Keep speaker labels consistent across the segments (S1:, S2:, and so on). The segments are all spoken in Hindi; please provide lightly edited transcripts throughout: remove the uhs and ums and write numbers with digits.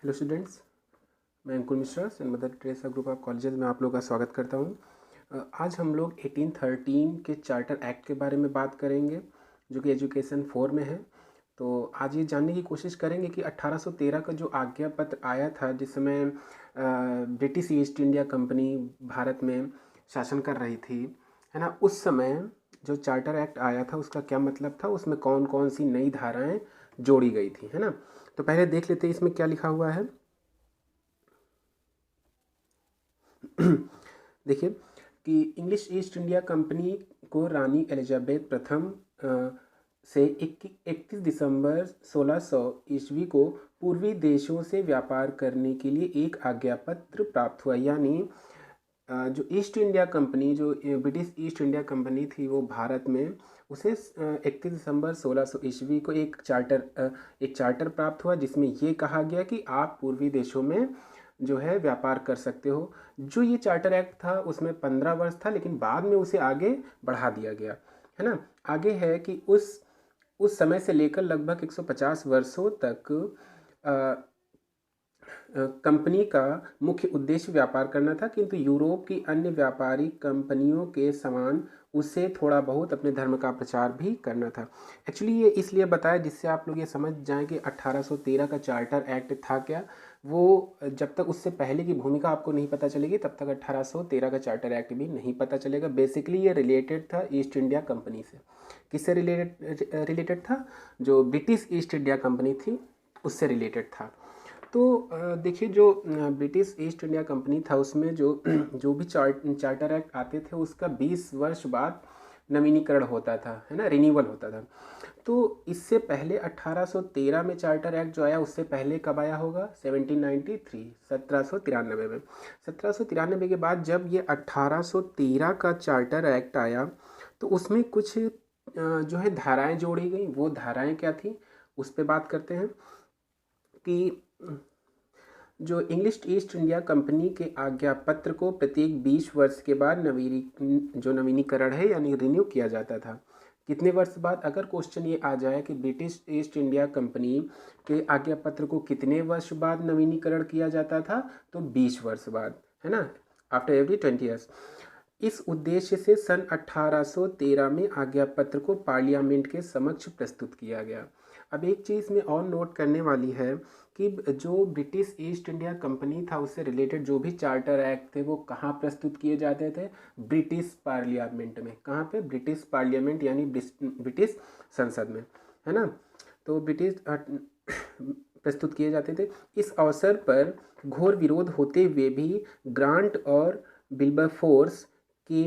S1: हेलो स्टूडेंट्स, मैं Ankur Mishra saint Mother Teresa group of colleges में आप लोगों का स्वागत करता हूं। आज हम लोग 1813 के चार्टर एक्ट के बारे में बात करेंगे जो कि एजुकेशन 4 में है। तो आज ये जानने की कोशिश करेंगे कि 1813 का जो आज्ञा पत्र आया था जिस समय British east India company Bharat में शासन कर रही थी, है ना। उस समय जो चार्टर एक्ट आया था उसका क्या मतलब था, उसमें कौन कौन सी नई धाराएं जोड़ी गई थी, है ना। तो पहले देख लेते हैं इसमें क्या लिखा हुआ है। देखिए कि इंग्लिश ईस्ट इंडिया कंपनी को रानी एलिजाबेथ प्रथम से 31 दिसंबर 1600 ईस्वी को पूर्वी देशों से व्यापार करने के लिए एक आज्ञा पत्र प्राप्त हुआ। यानी जो ईस्ट इंडिया कंपनी, जो ब्रिटिश ईस्ट इंडिया कंपनी थी, वो भारत में उसे 31 दिसंबर 1600 ईस्वी को एक चार्टर प्राप्त हुआ जिसमें ये कहा गया कि आप पूर्वी देशों में जो है व्यापार कर सकते हो। जो ये चार्टर एक्ट था उसमें 15 वर्ष था, लेकिन बाद में उसे आगे बढ़ा दिया गया, है ना। आगे है कि उस समय से लेकर लगभग 150 वर्षों तक कंपनी का मुख्य उद्देश्य व्यापार करना था, किंतु यूरोप की अन्य व्यापारिक कंपनियों के समान उसे थोड़ा बहुत अपने धर्म का प्रचार भी करना था। एक्चुअली ये इसलिए बताया जिससे आप लोग ये समझ जाएं कि 1813 का चार्टर एक्ट था क्या। वो जब तक उससे पहले की भूमिका आपको नहीं पता चलेगी तब तक 1813 का चार्टर एक्ट भी नहीं पता चलेगा। बेसिकली ये रिलेटेड था ईस्ट इंडिया कंपनी से। किससे रिलेटेड था? जो ब्रिटिश ईस्ट इंडिया कंपनी थी उससे रिलेटेड था। तो देखिए, जो ब्रिटिश ईस्ट इंडिया कंपनी था उसमें जो जो भी चार्टर एक्ट आते थे उसका 20 वर्ष बाद नवीनीकरण होता था, है ना, रिन्यूअल होता था। तो इससे पहले 1813 में चार्टर एक्ट जो आया उससे पहले कब आया होगा? 1793, 1793 में। 1793 के बाद जब ये 1813 का चार्टर एक्ट आया तो उसमें कुछ जो है धाराएं जोड़ी गई। वो धाराएं क्या थी उस पर बात करते हैं कि जो इंग्लिश ईस्ट इंडिया कंपनी के आज्ञा पत्र को प्रत्येक 20 वर्ष के बाद नवीनीकरण है यानी रिन्यू किया जाता था। कितने वर्ष बाद? अगर क्वेश्चन ये आ जाए कि ब्रिटिश ईस्ट इंडिया कंपनी के आज्ञा पत्र को कितने वर्ष बाद नवीनीकरण किया जाता था, तो 20 वर्ष बाद, है ना, आफ्टर एवरी 20 ईयर्स। इस उद्देश्य से सन 1813 में आज्ञा पत्र को पार्लियामेंट के समक्ष प्रस्तुत किया गया। अब एक चीज़ में और नोट करने वाली है कि जो ब्रिटिश ईस्ट इंडिया कंपनी था उससे रिलेटेड जो भी चार्टर एक्ट थे वो कहाँ प्रस्तुत किए जाते थे? ब्रिटिश पार्लियामेंट में। कहाँ पे? ब्रिटिश पार्लियामेंट यानी ब्रिटिश संसद में, है ना। तो ब्रिटिश प्रस्तुत किए जाते थे। इस अवसर पर घोर विरोध होते हुए भी ग्रांट और विल्बरफोर्स के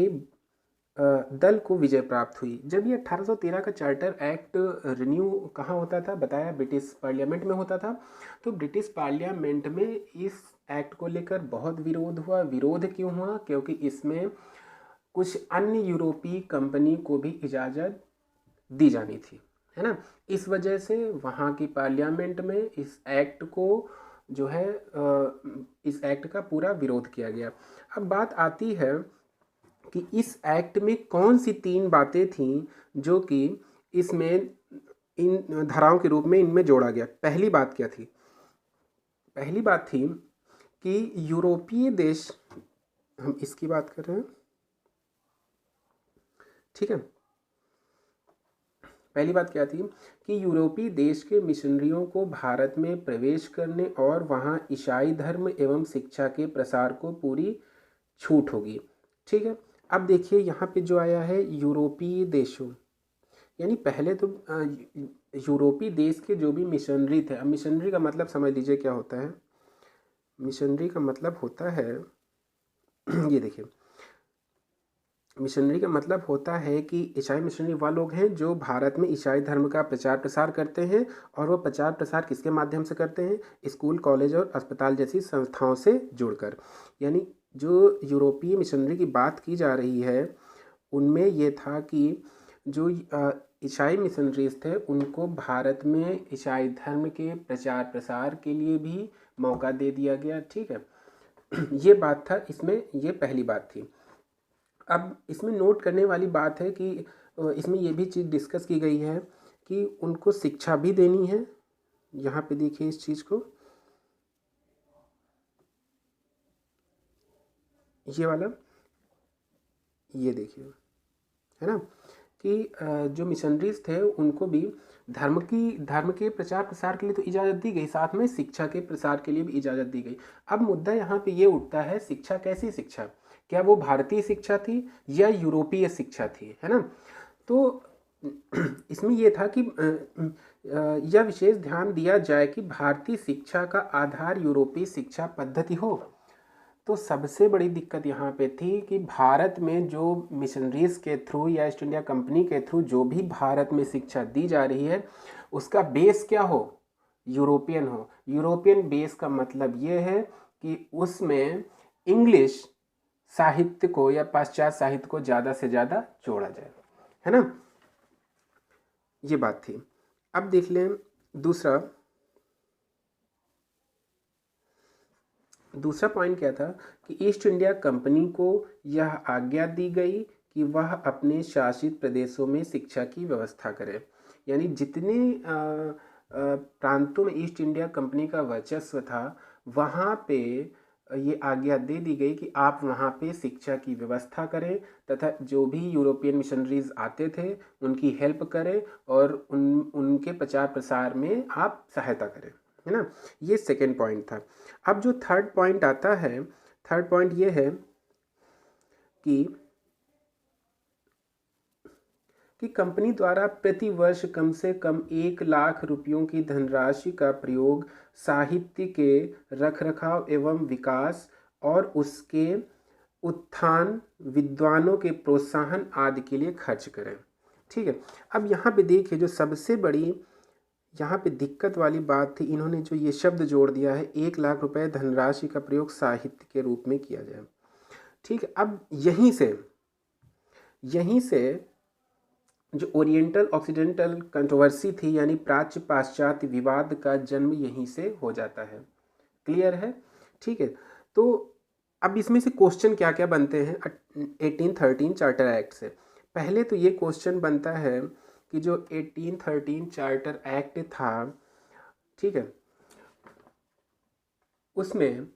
S1: दल को विजय प्राप्त हुई। जब ये 1813 का चार्टर एक्ट रिन्यू कहाँ होता था? बताया ब्रिटिश पार्लियामेंट में होता था। तो ब्रिटिश पार्लियामेंट में इस एक्ट को लेकर बहुत विरोध हुआ। विरोध क्यों हुआ? क्योंकि इसमें कुछ अन्य यूरोपीय कंपनी को भी इजाज़त दी जानी थी, है ना। इस वजह से वहाँ की पार्लियामेंट में इस एक्ट को जो है इस एक्ट का पूरा विरोध किया गया। अब बात आती है कि इस एक्ट में कौन सी 3 बातें थीं जो कि इसमें इन धाराओं के रूप में इनमें जोड़ा गया। पहली बात क्या थी? पहली बात थी कि यूरोपीय देश, हम इसकी बात कर रहे हैं, ठीक है। पहली बात क्या थी कि यूरोपीय देश के मिशनरियों को भारत में प्रवेश करने और वहाँ ईसाई धर्म एवं शिक्षा के प्रसार को पूरी छूट होगी, ठीक है। अब देखिए यहाँ पे जो आया है यूरोपीय देशों, यानी पहले तो यूरोपीय देश के जो भी मिशनरी थे। अब मिशनरी का मतलब समझ लीजिए क्या होता है। मिशनरी का मतलब होता है ये देखिए, मिशनरी का मतलब होता है कि ईसाई मिशनरी वह लोग हैं जो भारत में ईसाई धर्म का प्रचार प्रसार करते हैं। और वो प्रचार प्रसार किसके माध्यम से करते हैं? स्कूल, कॉलेज और अस्पताल जैसी संस्थाओं से जुड़कर। यानी जो यूरोपीय मिशनरी की बात की जा रही है उनमें ये था कि जो ईसाई मिशनरीज थे उनको भारत में ईसाई धर्म के प्रचार प्रसार के लिए भी मौका दे दिया गया, ठीक है। ये बात था इसमें, ये पहली बात थी। अब इसमें नोट करने वाली बात है कि इसमें ये भी चीज़ डिस्कस की गई है कि उनको शिक्षा भी देनी है। यहाँ पे देखिए इस चीज़ को ये वाला, ये देखिए, है ना, कि जो मिशनरीज थे उनको भी धर्म के प्रचार प्रसार के लिए तो इजाज़त दी गई, साथ में शिक्षा के प्रसार के लिए भी इजाज़त दी गई। अब मुद्दा यहाँ पे ये उठता है, शिक्षा कैसी शिक्षा, क्या वो भारतीय शिक्षा थी या यूरोपीय शिक्षा थी, है ना। तो इसमें ये था कि यह विशेष ध्यान दिया जाए कि भारतीय शिक्षा का आधार यूरोपीय शिक्षा पद्धति हो। तो सबसे बड़ी दिक्कत यहाँ पे थी कि भारत में जो मिशनरीज के थ्रू या ईस्ट इंडिया कंपनी के थ्रू जो भी भारत में शिक्षा दी जा रही है उसका बेस क्या हो, यूरोपियन हो। यूरोपियन बेस का मतलब ये है कि उसमें इंग्लिश साहित्य को या पाश्चात्य साहित्य को ज़्यादा से ज़्यादा जोड़ा जाए, है ना, ये बात थी। अब देख लें दूसरा पॉइंट क्या था कि ईस्ट इंडिया कंपनी को यह आज्ञा दी गई कि वह अपने शासित प्रदेशों में शिक्षा की व्यवस्था करे। यानी जितने प्रांतों में ईस्ट इंडिया कंपनी का वर्चस्व था वहाँ पे ये आज्ञा दे दी गई कि आप वहाँ पे शिक्षा की व्यवस्था करें तथा जो भी यूरोपियन मिशनरीज आते थे उनकी हेल्प करें और उनके प्रचार प्रसार में आप सहायता करें, है ना। ये सेकेंड पॉइंट था। अब जो थर्ड पॉइंट आता है, थर्ड पॉइंट ये है कि कंपनी द्वारा प्रति वर्ष कम से कम 1,00,000 रुपयों की धनराशि का प्रयोग साहित्य के रखरखाव एवं विकास और उसके उत्थान, विद्वानों के प्रोत्साहन आदि के लिए खर्च करें। ठीक है, अब यहाँ पे देखिए जो सबसे बड़ी यहाँ पे दिक्कत वाली बात थी, इन्होंने जो ये शब्द जोड़ दिया है 1,00,000 रुपये धनराशि का प्रयोग साहित्य के रूप में किया जाए। ठीक है, अब यहीं से जो ओरिएंटल ऑक्सीडेंटल कंट्रोवर्सी थी यानी प्राच्य पाश्चात्य विवाद का जन्म यहीं से हो जाता है। क्लियर है, ठीक है। तो अब इसमें से क्वेश्चन क्या क्या बनते हैं 1813 चार्टर एक्ट से। पहले तो ये क्वेश्चन बनता है कि जो 1813 चार्टर एक्ट था, ठीक है, उसमें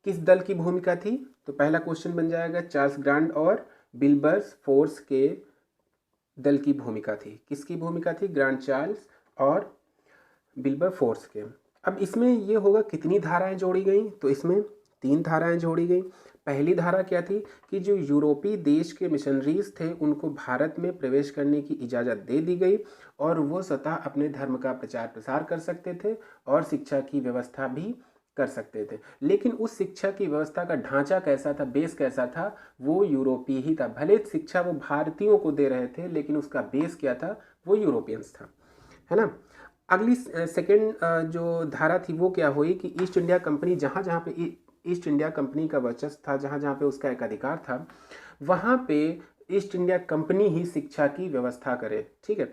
S1: किस दल की भूमिका थी। तो पहला क्वेश्चन बन जाएगा चार्ल्स ग्रांट और विल्बर्स फोर्स के दल की भूमिका थी। किसकी भूमिका थी, ग्रांट चार्ल्स और विल्बर फोर्स के। अब इसमें ये होगा कितनी धाराएं जोड़ी गई, तो इसमें 3 धाराएं जोड़ी गई। पहली धारा क्या थी कि जो यूरोपीय देश के मिशनरीज थे उनको भारत में प्रवेश करने की इजाज़त दे दी गई और वो स्वतः अपने धर्म का प्रचार प्रसार कर सकते थे और शिक्षा की व्यवस्था भी कर सकते थे। लेकिन उस शिक्षा की व्यवस्था का ढांचा कैसा था, बेस कैसा था, वो यूरोपीय ही था। भले शिक्षा वो भारतीयों को दे रहे थे लेकिन उसका बेस क्या था, वो यूरोपियंस था, है ना। अगली सेकेंड जो धारा थी वो क्या हुई कि ईस्ट इंडिया कंपनी जहाँ जहाँ पे ईस्ट इंडिया कंपनी का वर्चस्व था, जहाँ जहाँ पे उसका एक अधिकार था, वहाँ पे ईस्ट इंडिया कंपनी ही शिक्षा की व्यवस्था करे। ठीक है,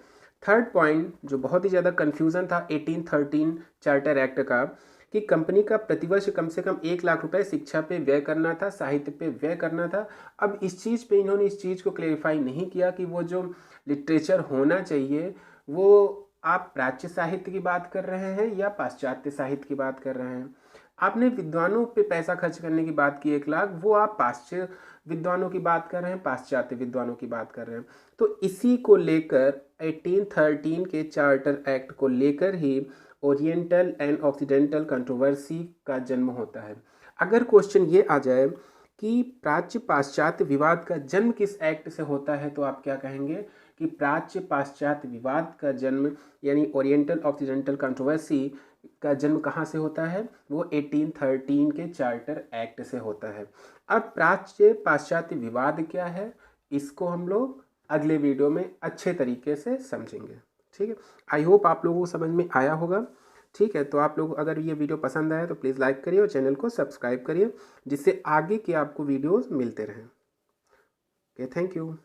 S1: थर्ड पॉइंट जो बहुत ही ज़्यादा कन्फ्यूज़न था 1813 चार्टर एक्ट का कि कंपनी का प्रतिवर्ष कम से कम 1,00,000 रुपए शिक्षा पे व्यय करना था, साहित्य पे व्यय करना था। अब इस चीज़ पे इन्होंने इस चीज़ को क्लेरिफाई नहीं किया कि वो जो लिटरेचर होना चाहिए वो आप प्राच्य साहित्य की बात कर रहे हैं या पाश्चात्य साहित्य की बात कर रहे हैं। आपने विद्वानों पे पैसा खर्च करने की बात की 1,00,000, वो आप पाश्चात्य विद्वानों की बात कर रहे हैं, पाश्चात्य विद्वानों की बात कर रहे हैं। तो इसी को लेकर 1813 के चार्टर एक्ट को लेकर ही ओरिएंटल एंड ऑक्सीडेंटल कंट्रोवर्सी का जन्म होता है। अगर क्वेश्चन ये आ जाए कि प्राच्य पाश्चात्य विवाद का जन्म किस एक्ट से होता है, तो आप क्या कहेंगे कि प्राच्य पाश्चात्य विवाद का जन्म यानी ओरिएंटल ऑक्सीडेंटल कंट्रोवर्सी का जन्म कहाँ से होता है, वो 1813 के चार्टर एक्ट से होता है। अब प्राच्य पाश्चात्य विवाद क्या है, इसको हम लोग अगले वीडियो में अच्छे तरीके से समझेंगे। ठीक है, आई होप आप लोगों को समझ में आया होगा। ठीक है, तो आप लोग अगर ये वीडियो पसंद आए तो प्लीज़ लाइक करिए और चैनल को सब्सक्राइब करिए जिससे आगे के आपको वीडियोस मिलते रहें। Okay, thank you.